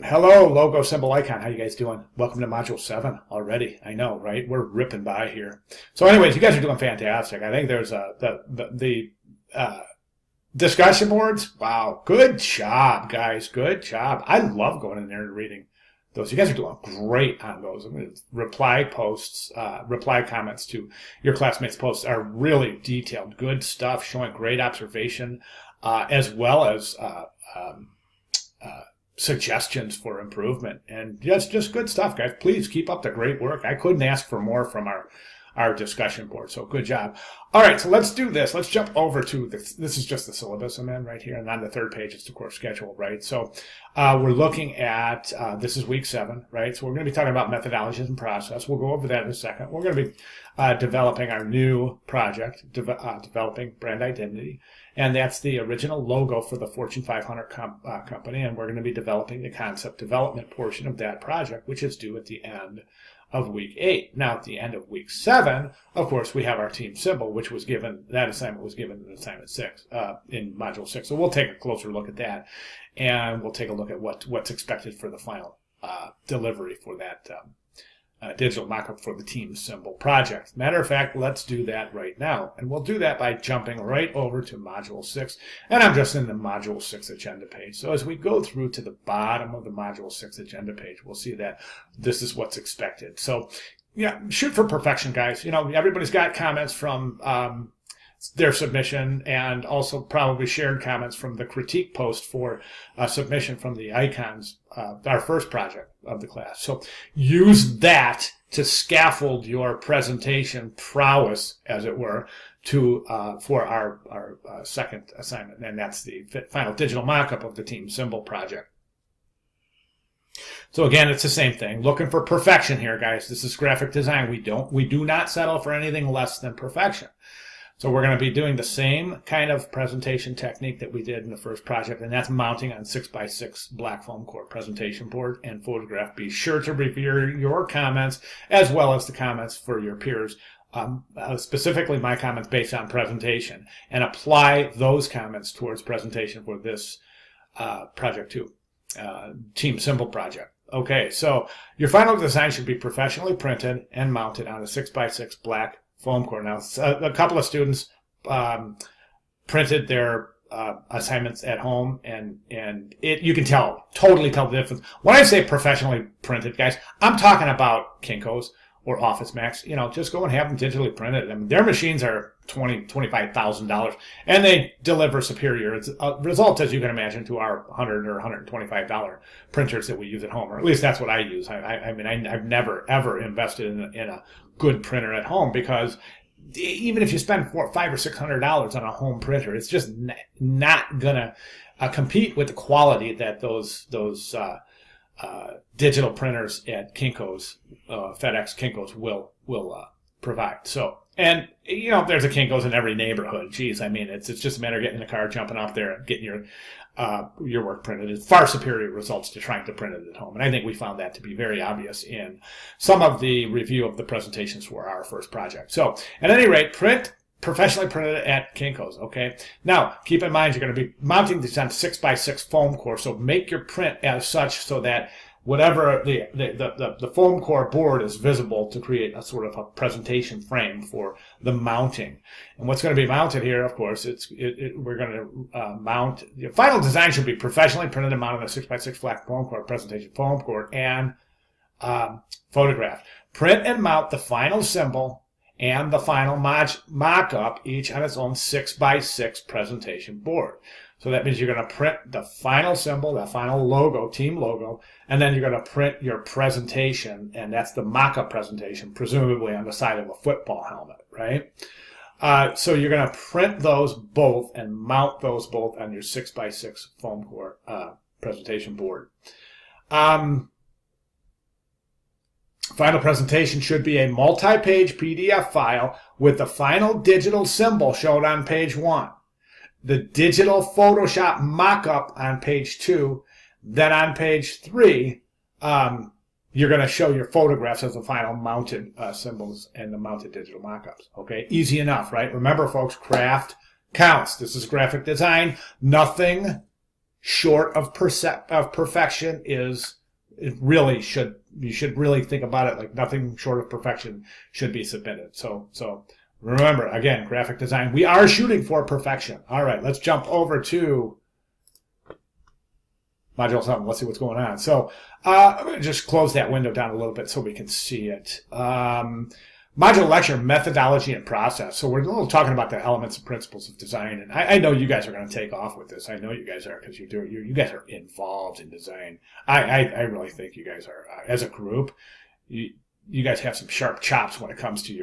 Hello, logo, symbol, icon. How you guys doing? Welcome to Module 7 already. I know, right? We're ripping by here. So anyways, you guys are doing fantastic. I think there's the discussion boards. Wow, good job, guys. Good job. I love going in there and reading those. You guys are doing great on those. I mean, reply posts, reply comments to your classmates' posts are really detailed. Good stuff, showing great observation, as well as suggestions for improvement, and just good stuff, guys. Please keep up the great work. I couldn't ask for more from our discussion board, so good job. All right, so let's do this. Let's jump over to this is just the syllabus I'm in right here, and on the third page is the course schedule, right? So we're looking at, this is week 7, right? So we're going to be talking about methodologies and process. We'll go over that in a second. We're going to be developing our new project, developing brand identity. And that's the original logo for the Fortune 500 company. And we're going to be developing the concept development portion of that project, which is due at the end of week 8. Now, at the end of week 7, of course, we have our team symbol, which was given, that assignment was given in assignment 6, in module 6. So we'll take a closer look at that. And we'll take a look at what's expected for the final delivery for that digital mockup for the team symbol project. Matter of fact, let's do that right now. And we'll do that by jumping right over to Module 6. And I'm just in the Module 6 agenda page. So as we go through to the bottom of the Module 6 agenda page, we'll see that this is what's expected. So, yeah, shoot for perfection, guys. You know, everybody's got comments from their submission, and also probably shared comments from the critique post for submission from the icons, our first project of the class. So use that to scaffold your presentation prowess, as it were, to for our second assignment, and that's the final digital mock-up of the team symbol project. So again, it's the same thing. Looking for perfection here, guys. This is graphic design. We do not settle for anything less than perfection. So we're going to be doing the same kind of presentation technique that we did in the first project, and that's mounting on 6x6 black foam core presentation board and photograph. Be sure to review your comments as well as the comments for your peers, specifically my comments based on presentation, and apply those comments towards presentation for this project too, team symbol project. Okay, so your final design should be professionally printed and mounted on a 6x6 black foam core. Now, a couple of students printed their assignments at home, and you can totally tell the difference. When I say professionally printed, guys, I'm talking about Kinko's or Office Max. You know, just go and have them digitally printed. I mean, their machines are $25,000, and they deliver superior results, as you can imagine, to our $100 or $125 printers that we use at home, or at least that's what I use. I mean, I've never ever invested in a good printer at home, because even if you spend $500 or $600 on a home printer, it's just not gonna compete with the quality that those digital printers at Kinko's, FedEx Kinko's will provide. So, and you know, there's a Kinko's in every neighborhood. Geez, I mean, it's just a matter of getting in the car, jumping up there, and getting your work printed. It's far superior results to trying to print it at home. And I think we found that to be very obvious in some of the review of the presentations for our first project. So, at any rate, professionally printed at Kinko's, okay? Now, keep in mind, you're going to be mounting this on 6x6 foam core, so make your print as such so that whatever the foam core board is visible to create a sort of a presentation frame for the mounting. And what's going to be mounted here, of course, we're going to mount. The final design should be professionally printed and mounted on a 6x6 black foam core, presentation foam core, and photographed. Print and mount the final symbol and the final mock-up, each on its own 6x6 presentation board. So that means you're going to print the final symbol, the final logo, team logo, and then you're going to print your presentation, and that's the mock-up presentation, presumably on the side of a football helmet, right? So you're going to print those both and mount those both on your 6x6 foam core presentation board. Final presentation should be a multi-page PDF file with the final digital symbol shown on page 1. The digital Photoshop mock-up on page 2. Then on page 3, you're going to show your photographs of the final mounted symbols and the mounted digital mock-ups. Okay, easy enough, right? Remember, folks, craft counts. This is graphic design. Nothing short of perfection is, you should really think about it like nothing short of perfection should be submitted. So remember, again, graphic design, we are shooting for perfection. All right, let's jump over to Module 7. Let's see what's going on. So I'm going to just close that window down a little bit so we can see it. Module lecture, methodology and process. So we're a little talking about the elements and principles of design. And I know you guys are going to take off with this. I know you guys are, because you guys are involved in design. I really think you guys are, as a group, you guys have some sharp chops when it comes to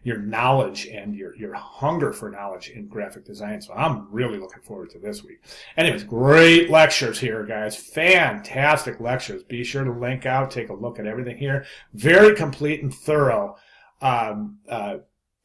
your knowledge and your hunger for knowledge in graphic design. So I'm really looking forward to this week. Anyways, great lectures here, guys. Fantastic lectures. Be sure to link out, take a look at everything here. Very complete and thorough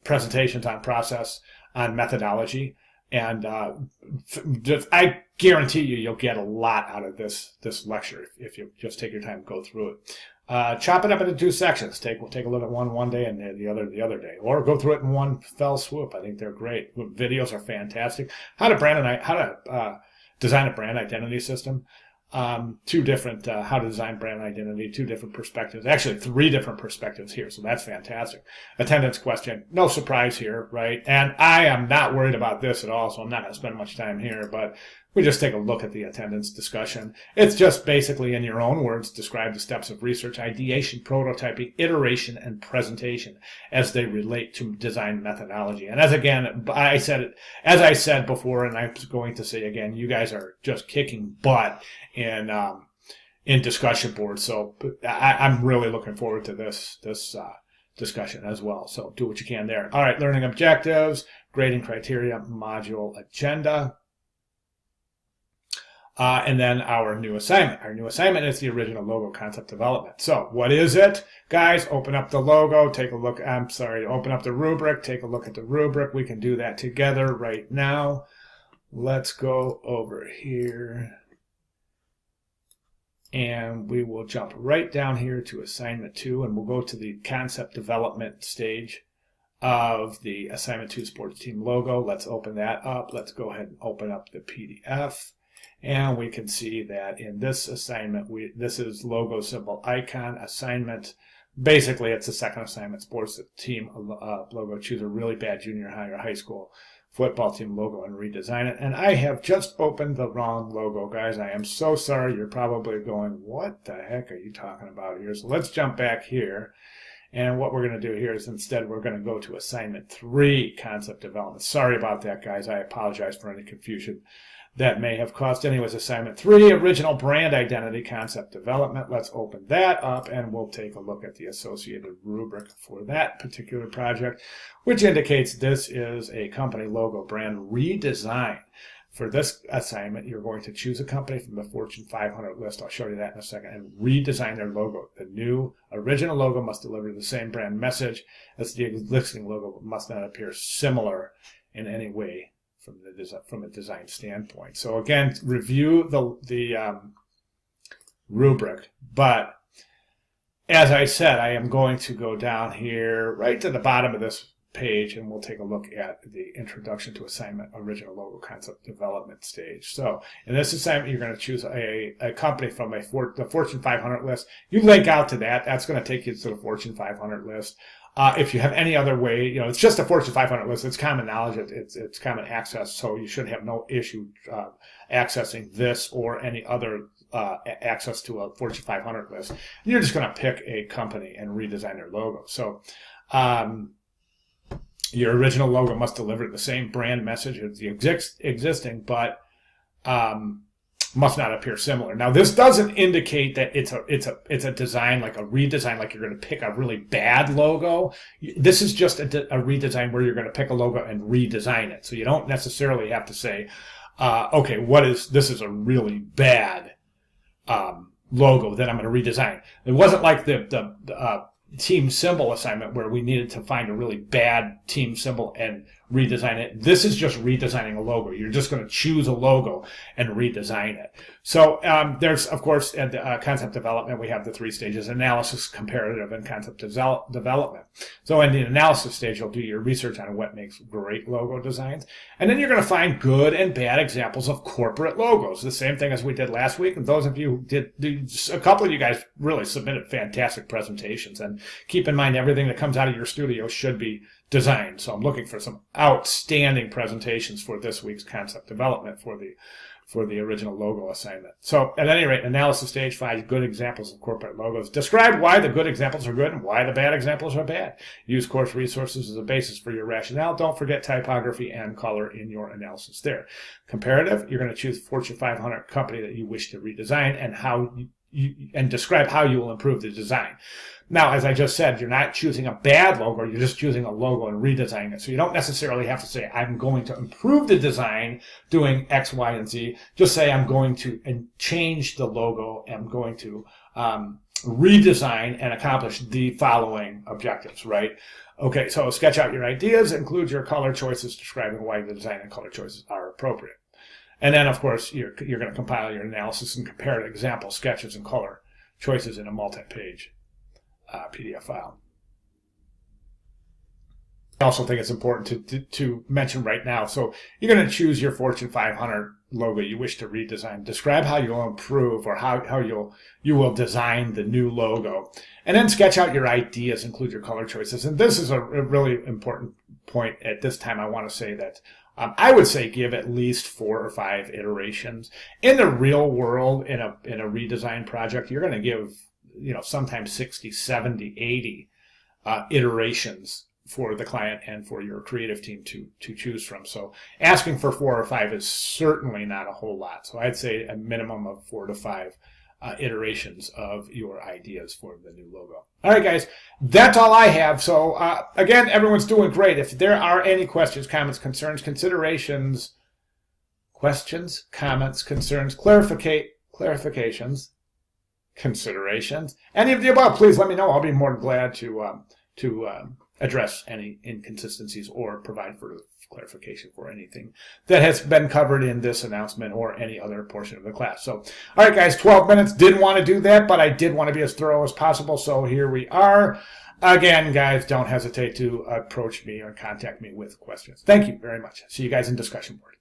presentations on process, on methodology, and I guarantee you'll get a lot out of this lecture if you just take your time to go through it. Chop it up into 2 sections. Take a look at one day and the other day, or go through it in one fell swoop. I think they're great. Videos are fantastic. How to design a brand identity system. 2 different how to design brand identity, 2 different perspectives. Actually, 3 different perspectives here, so that's fantastic. Attendance question, no surprise here, right? And I am not worried about this at all, so I'm not going to spend much time here, but we just take a look at the attendance discussion. It's just basically, in your own words, describe the steps of research, ideation, prototyping, iteration, and presentation as they relate to design methodology. And as I said before, and I'm going to say again, you guys are just kicking butt in discussion boards. So I'm really looking forward to this discussion as well. So do what you can there. All right, learning objectives, grading criteria, module agenda. And then our new assignment. Our new assignment is the original logo concept development. So what is it? Guys, open up the logo, open up the rubric, take a look at the rubric. We can do that together right now. Let's go over here. And we will jump right down here to assignment 2, and we'll go to the concept development stage of the assignment 2 sports team logo. Let's open that up. Let's go ahead and open up the PDF. And we can see that in this assignment, this is logo symbol icon assignment. Basically, it's the second assignment, sports team logo. Choose a really bad junior high or high school football team logo and redesign it. And I have just opened the wrong logo, guys. I am so sorry. You're probably going, what the heck are you talking about here? So let's jump back here. And what we're going to do here is instead we're going to go to assignment 3, concept development. Sorry about that, guys. I apologize for any confusion that may have caused. Anyways, assignment 3, original brand identity concept development. Let's open that up and we'll take a look at the associated rubric for that particular project, which indicates this is a company logo brand redesign. For this assignment, you're going to choose a company from the Fortune 500 list. I'll show you that in a second, and redesign their logo. The new original logo must deliver the same brand message as the existing logo, but must not appear similar in any way from a design standpoint. So again, review the rubric. But as I said, I am going to go down here right to the bottom of this page, and we'll take a look at the introduction to assignment original logo concept development stage. So in this assignment, you're going to choose a company from the Fortune 500 list. You link out to that. That's going to take you to the Fortune 500 list. If you have any other way, it's just a Fortune 500 list. It's common knowledge. It's common access. So you should have no issue accessing this or any other access to a Fortune 500 list. You're just going to pick a company and redesign their logo. So your original logo must deliver the same brand message as the existing, but must not appear similar. Now, this doesn't indicate that it's a design, like a redesign, like you're going to pick a really bad logo. This is just a redesign where you're going to pick a logo and redesign it. So you don't necessarily have to say, okay, this is a really bad logo that I'm going to redesign. It wasn't like the team symbol assignment where we needed to find a really bad team symbol and redesign it. This is just redesigning a logo. You're just going to choose a logo and redesign it. So there's, of course, at the, concept development, we have the 3 stages: analysis, comparative, and concept development. So in the analysis stage, you'll do your research on what makes great logo designs. And then you're going to find good and bad examples of corporate logos. The same thing as we did last week. And those of you who did, a couple of you guys really submitted fantastic presentations. And keep in mind, everything that comes out of your studio should be designed. So I'm looking for some outstanding presentations for this week's concept development for the original logo assignment. So at any rate, analysis stage, 5 good examples of corporate logos. Describe why the good examples are good and why the bad examples are bad. Use course resources as a basis for your rationale. Don't forget typography and color in your analysis there. Comparative, you're going to choose Fortune 500 company that you wish to redesign and how and describe how you will improve the design. Now, as I just said, you're not choosing a bad logo, you're just choosing a logo and redesigning it. So you don't necessarily have to say, I'm going to improve the design doing X, Y, and Z. Just say, I'm going to change the logo, I'm going to redesign and accomplish the following objectives, right? Okay, so sketch out your ideas, include your color choices, describing why the design and color choices are appropriate. And then, of course, you're going to compile your analysis and compare example sketches and color choices in a multi-page PDF file. I also think it's important to mention right now. So you're going to choose your Fortune 500 logo you wish to redesign. Describe how you'll improve or how you will design the new logo. And then sketch out your ideas, include your color choices. And this is a really important point at this time. I want to say that I would say give at least 4 or 5 iterations. In the real world, in a redesign project, you're going to give, sometimes 60, 70, 80 iterations for the client and for your creative team to choose from. So asking for 4 or 5 is certainly not a whole lot. So I'd say a minimum of 4 to 5 iterations of your ideas for the new logo. All right, guys, that's all I have. So again, everyone's doing great. If there are any questions, comments, concerns, considerations, questions, comments, concerns, clarifications, considerations, any of the above, please let me know. I'll be more than glad to address any inconsistencies or provide further clarification for anything that has been covered in this announcement or any other portion of the class. So, all right, guys, 12 minutes. Didn't want to do that, but I did want to be as thorough as possible. So here we are. Again, guys, don't hesitate to approach me or contact me with questions. Thank you very much. See you guys in discussion board.